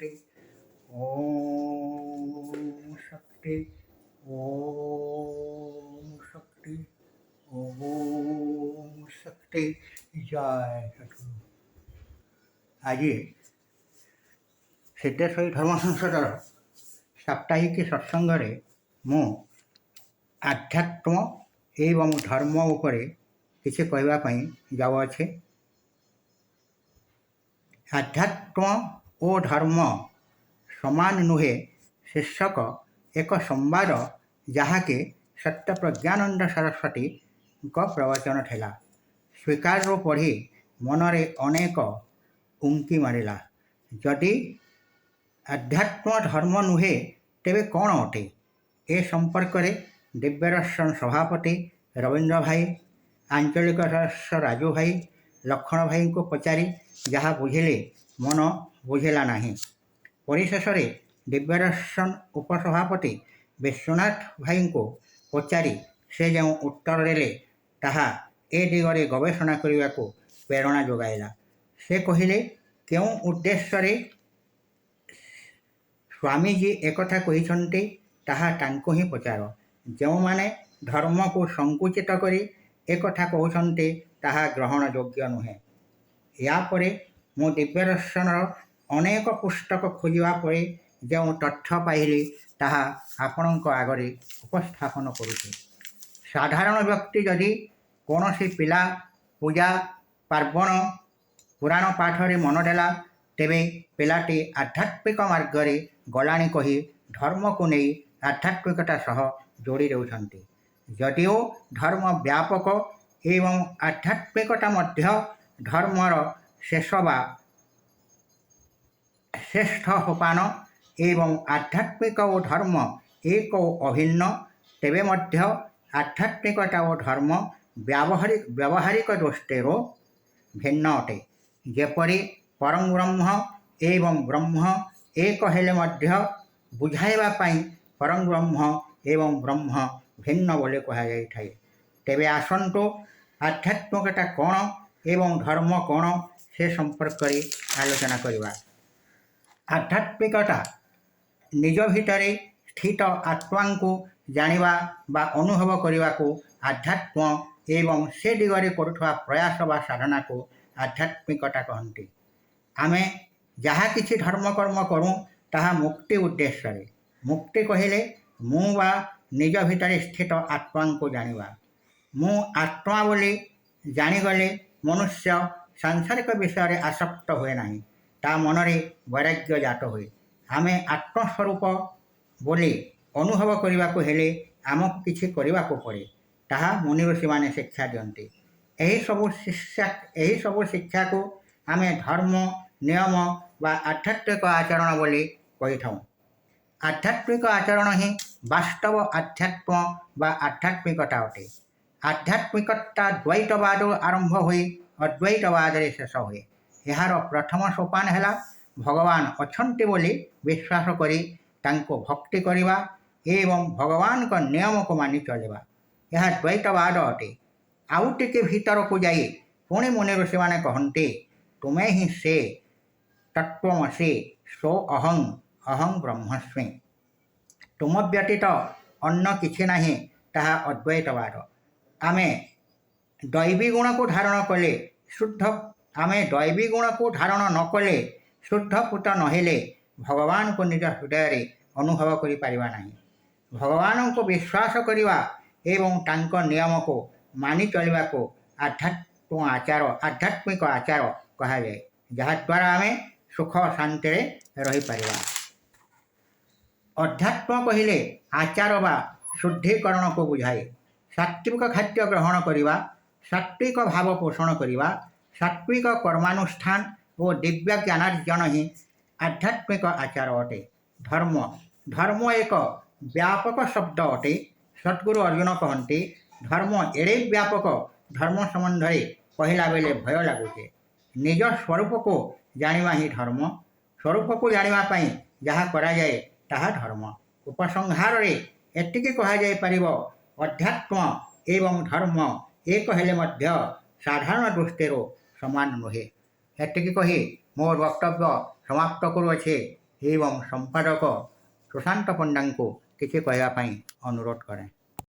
शक्ति ओम शक्ति ओम शक्ति ओम शक्ति जय सद्गुरु। आज सिद्धेश्वरी धर्म संसदर साप्ताहिक सत्संग मु आध्यात्म एवं धर्म उपरे किसी कहवाई जाऊे। आध्यात्म और धर्म समान नुहे शीर्षक एक संवाद जहाँकि सत्य प्रज्ञानंद सरस्वती प्रवचन थिला। स्वीकार पढ़ी मनरे अनेक उंकी मारिला। जदि आध्यात्म धर्म नुहे तेबे कौन अटे? ए संपर्क में दिव्यदर्शन सभापति रवींद्र भाई, आंचलिक सदस्य राजू भाई, लक्षण भाई को पचारि जहाँ बुझिले मन बुझेला नहीं। परिशेष दिव्यदर्शन उपसभापति विश्वनाथ भाई को पचारि से जो उत्तर देले ताहा ए दिगरे गवेषणा करने को प्रेरणा जोगाइला। से कहिले क्यों उद्देश्य स्वामीजी एकथा कहिछन्ते ताहा तांको ही पचार। जो माने धर्म को संकुचित करी एकथा कहते ताहा ग्रहण योग्य नुहे। यापर मो दिव्यदर्शन अनेक पुस्तक खोजा पर जो तथ्य पाइली ताहा आपणक आगरे उपस्थापन करुचे। साधारण व्यक्ति जदि कौन सी पिला पूजा पार्वण पुराण पाठरे मन देला तेबे पिलाटी आध्यात्मिक मार्ग में गलाणी कही धर्म को नहीं आध्यात्मिकता सह जोड़ी देउछन्ति। जदिओ धर्म व्यापक एवं आध्यात्मिकता मध्य धर्मर शेष बा श्रेष्ठ सोपान एवं आध्यात्मिक और धर्म एक अभिन्न, तेबे मध्य आध्यात्मिकता और धर्म व्यावहारिक दृष्टिरो भिन्न अटे। जेपरि परम ब्रह्म एवं ब्रह्म एक हेले मध्य बुझाइबा पाई परम ब्रह्म एवं ब्रह्म भिन्न बोले कहा जाए। तेबे आसंतु आध्यात्मिकता कौन एवं धर्म कौन से संपर्क आलोचना करवा। आध्यात्मिकता निज भितर स्थित आत्मा को जानिबा बा अनुभव करने को आध्यात्म एवं से दिगरे करुवा प्रयास बा साधना को आध्यात्मिकता कहते। आमे जहाँ किसी धर्म कर्म करूँ ताहा मुक्ति उद्देश्य। मुक्ति कहले मु बा निज भितर स्थित आत्मा को जानिबा। मु आत्मा बोली जानीगले मनुष्य सांसारिक विषय आसक्त हुए नहीं, ता मनरे वैराग्य जात हुए। आमे आत्मस्वरूप बोली अनुभव करने को हेले आमको किछि करने को पड़े। ताहा मुनि ऋषि माने शिक्षा दियन्ते। यही सब शिक्षा को आमे धर्म नियम बा आध्यात्मिक आचरण बोली कही थाउ। आध्यात्मिक आचरण ही वास्तव आध्यात्म बा आध्यात्मिकता अटे। आध्यात्मिकता द्वैतवाद आरंभ हुई अद्वैतवाद शेष हुए। यार प्रथम सोपान है भगवान अछंती बोली विश्वास करी तांको भक्ति करवा एवं भगवान का नियम को मानि चलवा। यह द्वैतवाद अटे। आउ टिके भीतर को जाई पुणी मुनि ऋषि माने कहते तुम्हें ही से तत्वमसि सो अहं अहं ब्रह्मस्मि। तुम व्यतीत अन्न किछि नाही ताहा अद्वैतवाद। आमे दैवी गुण को धारण कले शुद्ध आमे दैवी गुण को धारण न कले शुद्ध पुत नहेले भगवान को निज हृदय अनुभव करि परिबा नाही। भगवान को विश्वास करवा एवं तांको नियम को मानि चलवा को आध्यात्मिक आचार कहा जाए, जहा द्वारा आमे सुख शांति रही परिबा। अध्यात्म कहले आचार बा शुद्धिकरण को बुझाए। सात्विक खाद्य ग्रहण करवा, सात्विक भाव पोषण करवा, सात्विक कर्मानुष्ठान और दिव्य ज्ञानार्जन ही आध्यात्मिक आचार अटे। धर्म एक व्यापक शब्द अटे। सद्गुरु अर्जुन कहते धर्म एड़े व्यापक धर्म संबंध कहला बेले भय लगुचे। निज स्वरूप को जानिबा ही धर्म। स्वरूप को जानिबा पाई जहाँ करा जाए ताहा धर्म। उपसंहार रे एतिके कहा जाय परिबो अध्यात्म एवं धर्म एक हेले मध्य साधारण दृष्टिरो समान नुहे। एतिके कही मोर वक्तव्य समाप्त करुअछे। ଏବଂ ସମ୍ପାଦକ ସୁଶାନ୍ତ ପଣ୍ଡାଙ୍କୁ କିଛି କହିବା ପାଇଁ ଅନୁରୋଧ କରେ।